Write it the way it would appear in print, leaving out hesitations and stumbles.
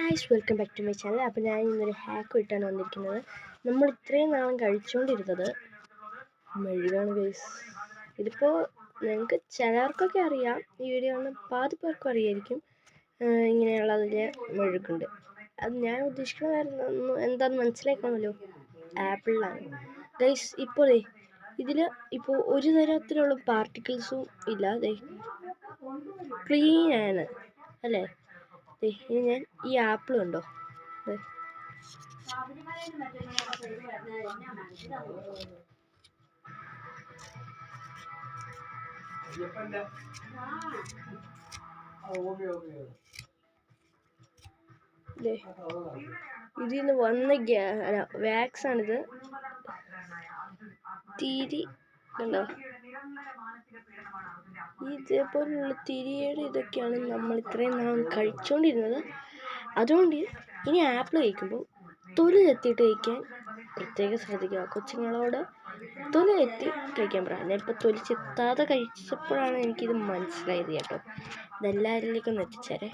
Guys, welcome back to my channel. അപ്പോൾ ഞാൻ ഇന്നൊരു ഹാക്ക് ഇട്ടാണ് വന്നിരിക്കുന്നത്. നമ്മൾ ഇത്രയും നാളും കഴിച്ചുകൊണ്ടിരുന്നത് മെഴുകാണ് ഗൈസ്. ഇതിപ്പോൾ നിങ്ങൾക്ക് ചിലർക്കൊക്കെ അറിയാം, ഈ വീഡിയോ ആണ് പാതി പേർക്കും അറിയായിരിക്കും. ഇങ്ങനെയുള്ളതിൽ മെഴുകുണ്ട്. അത് ഞാൻ ഉദ്ദേശിക്കുന്നത് എന്താണെന്ന് മനസ്സിലാക്കണമല്ലോ. ആപ്പിളിലാണ് ഗൈസ്. ഇപ്പോൾ ഇതിൽ ഇപ്പോൾ ഒരു തരത്തിലുള്ള പാർട്ടിക്കിൾസും ഇല്ല. ക്ലീൻ ആണ് അല്ലേ? ഇനി ഞാൻ ഈ ആപ്പിൾ ഉണ്ടോ, ഇതിൽ നിന്ന് വന്ന വാക്സ് ആണിത്. തിരി കണ്ടോ? ഇതേപോലുള്ള തിരിയുടെ ഇതൊക്കെയാണ് നമ്മൾ ഇത്രയും നാളും കഴിച്ചുകൊണ്ടിരുന്നത്. അതുകൊണ്ട് ഇനി ആപ്പിൾ കഴിക്കുമ്പോൾ തൊലി എത്തിയിട്ട് കഴിക്കാൻ പ്രത്യേകം ശ്രദ്ധിക്കുക. കൊച്ചുങ്ങളോട് തൊലി എത്തി കഴിക്കാൻ പറയാം. ഞാനിപ്പോൾ തൊലി ചെത്താതെ കഴിച്ചപ്പോഴാണ് എനിക്കിത് മനസ്സിലായത് കേട്ടോ. ഇതെല്ലാവരിലേക്കും എത്തിച്ചേരെ.